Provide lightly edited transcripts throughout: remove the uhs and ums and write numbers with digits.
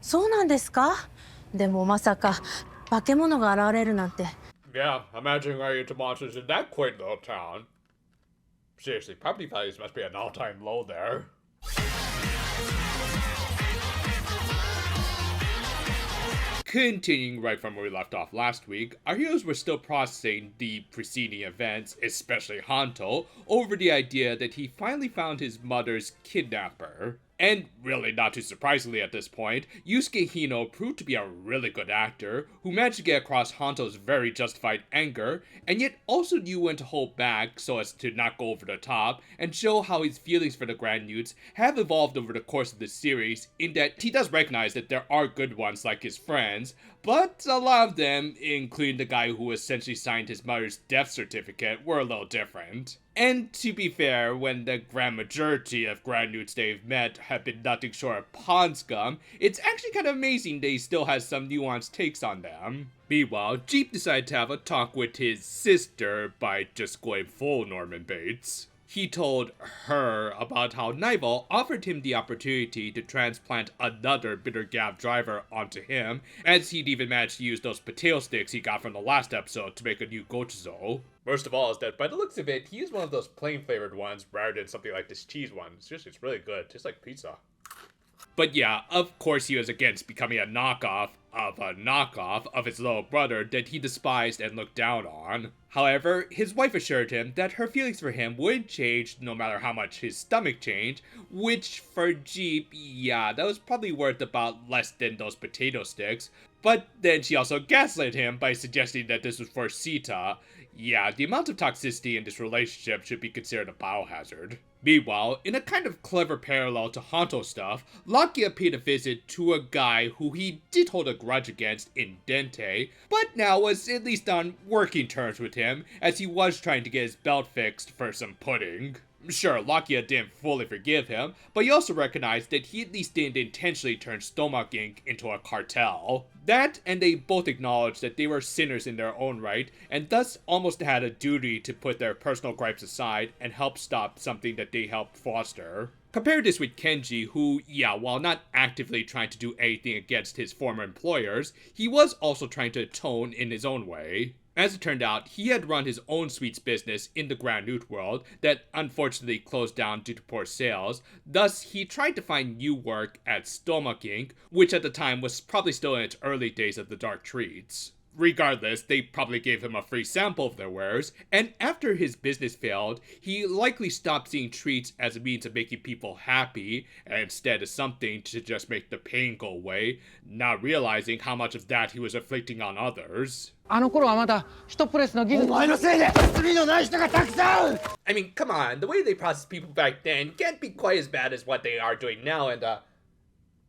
そうなんですか？でもまさか化け物が現れるなんて。Yeah, imagine running into monsters in that quaint little town. Seriously, property values must be at an all-time low there. Continuing right from where we left off last week, our heroes were still processing the preceding events, especially Hanto, over the idea that he finally found his mother's kidnapper. And really not too surprisingly at this point, Yusuke Hino proved to be a really good actor who managed to get across Hanto's very justified anger, and yet also knew when to hold back so as to not go over the top, and show how his feelings for the Grand Newts have evolved over the course of the series, in that he does recognize that there are good ones like his friends, but a lot of them, including the guy who essentially signed his mother's death certificate, were a little different. And to be fair, when the grand majority of Grand Newts they've met have been nothing short of pond scum, it's actually kind of amazing that he still has some nuanced takes on them. Meanwhile, Jeep decided to have a talk with his sister by just going full Norman Bates. He told her about how Naival offered him the opportunity to transplant another bitter Gavv driver onto him, as he'd even managed to use those potato sticks he got from the last episode to make a new gochizo. Worst of all is that by the looks of it, he used one of those plain flavored ones rather than something like this cheese one. Seriously, it's really good, just like pizza. But yeah, of course he was against becoming a knockoff of his little brother that he despised and looked down on. However, his wife assured him that her feelings for him wouldn't change no matter how much his stomach changed, which for Jeep, yeah, that was probably worth about less than those potato sticks. But then she also gaslit him by suggesting that this was for Sita. Yeah, the amount of toxicity in this relationship should be considered a biohazard. Meanwhile, in a kind of clever parallel to Hanto stuff, Lakia paid a visit to a guy who he did hold a grudge against in Dente, but now was at least on working terms with him, as he was trying to get his belt fixed for some pudding. Sure, Lakia didn't fully forgive him, but he also recognized that he at least didn't intentionally turn Stomach Inc. into a cartel. That, and they both acknowledged that they were sinners in their own right, and thus almost had a duty to put their personal gripes aside and help stop something that they helped foster. Compare this with Kenji, who, yeah, while not actively trying to do anything against his former employers, he was also trying to atone in his own way. As it turned out, he had run his own sweets business in the Grand Newt world that unfortunately closed down due to poor sales. Thus, he tried to find new work at Stomach Inc., which at the time was probably still in its early days of the Dark Treasts. Regardless, they probably gave him a free sample of their wares, and after his business failed, he likely stopped seeing treats as a means of making people happy, and instead as something to just make the pain go away, not realizing how much of that he was inflicting on others. あの頃はまだ一プレスの技術。お前のせいで罪のない人がたくさん I mean, come on, the way they processed people back then can't be quite as bad as what they are doing now, and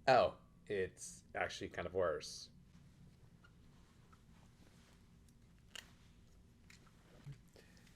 oh, it's actually kind of worse.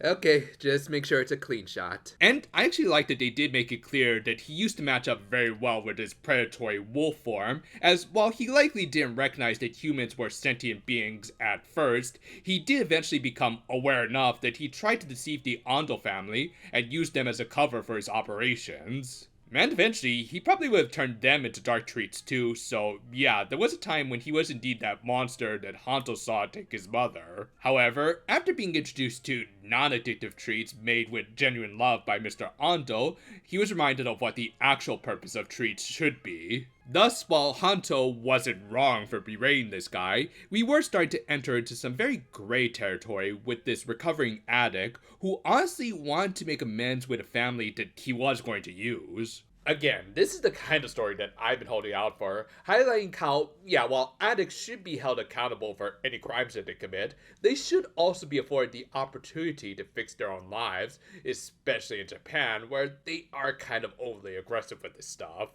Okay, just make sure it's a clean shot. And I actually like that they did make it clear that he used to match up very well with his predatory wolf form, as while he likely didn't recognize that humans were sentient beings at first, he did eventually become aware enough that he tried to deceive the Ando family and used them as a cover for his operations. And eventually, he probably would have turned them into dark treats too, so yeah, there was a time when he was indeed that monster that Hanto saw take his mother. However, after being introduced to non-addictive treats made with genuine love by Mr. Ando, he was reminded of what the actual purpose of treats should be. Thus, while Hanto wasn't wrong for berating this guy, we were starting to enter into some very gray territory with this recovering addict who honestly wanted to make amends with a family that he was going to use. Again, this is the kind of story that I've been holding out for, highlighting how, yeah, while addicts should be held accountable for any crimes that they commit, they should also be afforded the opportunity to fix their own lives, especially in Japan, where they are kind of overly aggressive with this stuff.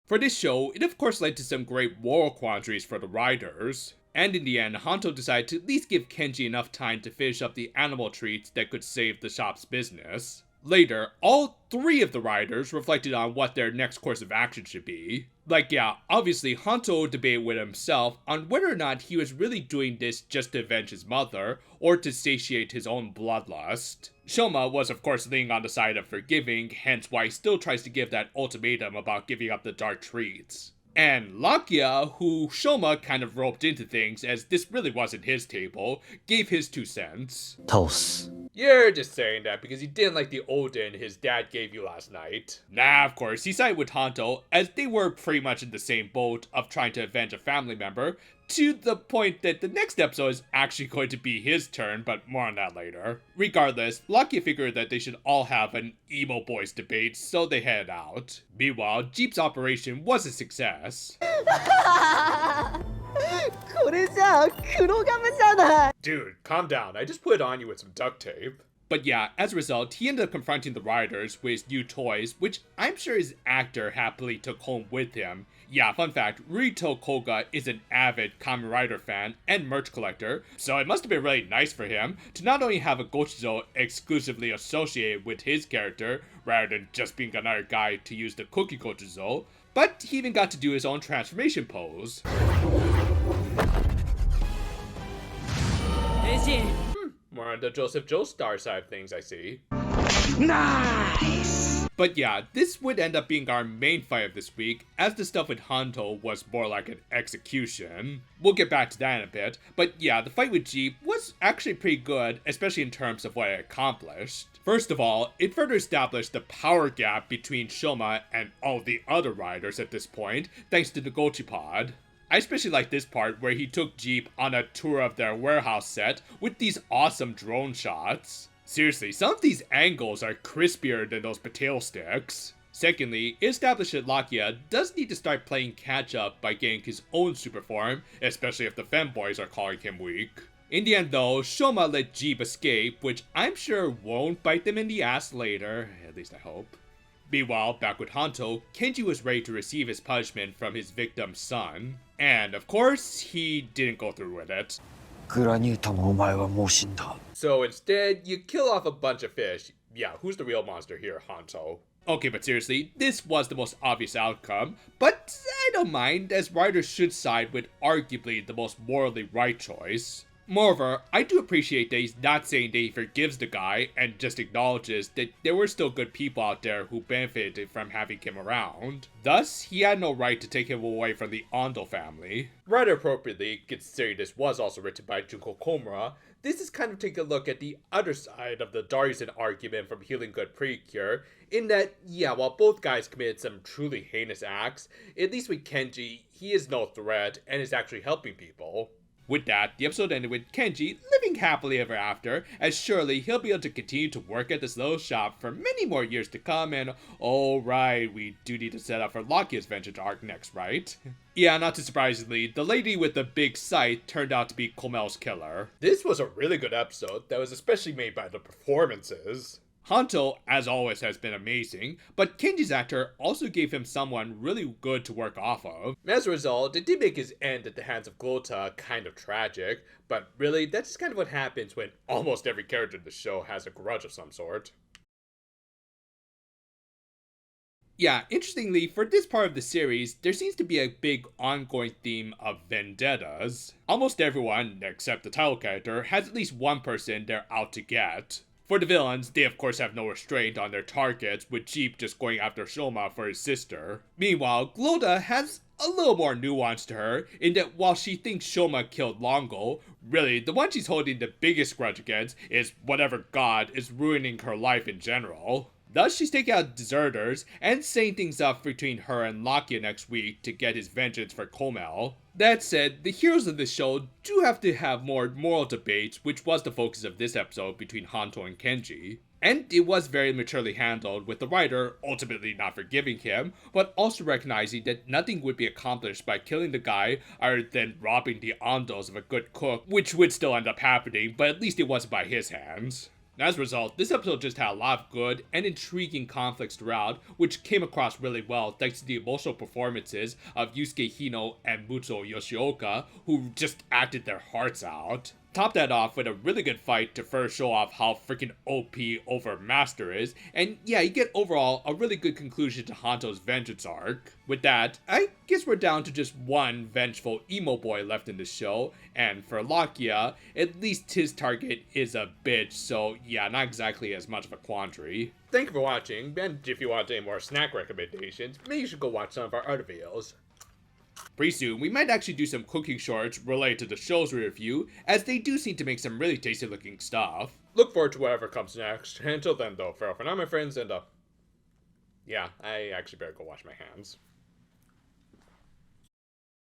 For this show, it of course led to some great moral quandaries for the writers, and in the end, Hanto decided to at least give Kenji enough time to finish up the animal treats that could save the shop's business. Later, all three of the writers reflected on what their next course of action should be. Like, yeah, obviously Hanto debated with himself on whether or not he was really doing this just to avenge his mother, or to satiate his own bloodlust. Shoma was of course leaning on the side of forgiving, hence why he still tries to give that ultimatum about giving up the dark treats. And Lakia, who Shoma kind of roped into things as this really wasn't his table, gave his 2 cents. 倒す You're just saying that because you didn't like the Odin his dad gave you last night. Nah, of course, he sided with Hanto, as they were pretty much in the same boat of trying to avenge a family member, to the point that the next episode is actually going to be his turn, but more on that later. Regardless, Lakia figured that they should all have an emo boys debate, so they headed out. Meanwhile, Jeep's operation was a success. これじゃあ黒ガムじゃない。 Dude, calm down. I just put it on you with some duct tape. But yeah, as a result, he ended up confronting the riders with his new toys, which I'm sure his actor happily took home with him. Yeah, fun fact, Rito Koga is an avid Kamen Rider fan and merch collector, so it must have been really nice for him to not only have a Gochizo exclusively associated with his character, rather than just being another guy to use the Cookie Gochizo, but he even got to do his own transformation pose. More on the Joseph Joestar side of things, I see. Nice! But yeah, this would end up being our main fight of this week, as the stuff with Hanto was more like an execution. We'll get back to that in a bit, but yeah, the fight with Jeep was actually pretty good, especially in terms of what it accomplished. First of all, it further established the power gap between Shoma and all the other riders at this point, thanks to the Gochipod. I especially like this part where he took Jeep on a tour of their warehouse set with these awesome drone shots. Seriously, some of these angles are crispier than those potato sticks. Secondly, it established that Lakia does need to start playing catch up by getting his own super form, especially if the femboys are calling him weak. In the end though, Shoma let Jeep escape, which I'm sure won't bite them in the ass later, at least I hope. Meanwhile, back with Hanto, Kenji was ready to receive his punishment from his victim's son. And of course, he didn't go through with it. グラニュータもお前はもう死んだ So instead, you kill off a bunch of fish. Yeah, who's the real monster here, Hanto? Okay, but seriously, this was the most obvious outcome, but I don't mind, as writers should side with arguably the most morally right choice. Moreover, I do appreciate that he's not saying that he forgives the guy and just acknowledges that there were still good people out there who benefited from having him around. Thus, he had no right to take him away from the Ando family. Rather appropriately, considering this was also written by Junko Komura, this is kind of taking a look at the other side of the Daryusen argument from Healing Good Precure, in that, yeah, while both guys committed some truly heinous acts, at least with Kenji, he is no threat and is actually helping people. With that, the episode ended with Kenji living happily ever after, as surely he'll be able to continue to work at this little shop for many more years to come, and oh right, we do need to set up for Lakia's vengeance arc next, right? Yeah, not too surprisingly, the lady with the big scythe turned out to be Komel's killer. This was a really good episode that was especially made by the performances. Hanto, as always, has been amazing, but Kenji's actor also gave him someone really good to work off of. As a result, it did make his end at the hands of Glota kind of tragic, but really, that's just kind of what happens when almost every character in the show has a grudge of some sort. Yeah, interestingly, for this part of the series, there seems to be a big ongoing theme of vendettas. Almost everyone, except the title character, has at least one person they're out to get. For the villains, they of course have no restraint on their targets, with Jeep just going after Shoma for his sister. Meanwhile, Glota has a little more nuance to her, in that while she thinks Shoma killed Longo, really, the one she's holding the biggest grudge against is whatever god is ruining her life in general. Thus, she's taking out deserters and setting things up between her and Lakia next week to get his vengeance for Komel. That said, the heroes of this show do have to have more moral debates, which was the focus of this episode between Hanto and Kenji. And it was very maturely handled, with the writer ultimately not forgiving him, but also recognizing that nothing would be accomplished by killing the guy other than robbing the Andos of a good cook, which would still end up happening, but at least it wasn't by his hands. As a result, this episode just had a lot of good and intriguing conflicts throughout, which came across really well thanks to the emotional performances of Yusuke Hino and Mutsuo Yoshioka, who just acted their hearts out. Top that off with a really good fight to first show off how freaking OP Overmaster is, and yeah, you get overall a really good conclusion to Hanto's vengeance arc. With that, I guess we're down to just one vengeful emo boy left in the show, and for Lakia, at least his target is a bitch, so yeah, not exactly as much of a quandary. Thank you for watching, and if you want any more snack recommendations, maybe you should go watch some of our other videos. Pretty soon, we might actually do some cooking shorts related to the shows we review, as they do seem to make some really tasty looking stuff. Look forward to whatever comes next. Until then though, farewell for now my friends, and yeah, I actually better go wash my hands.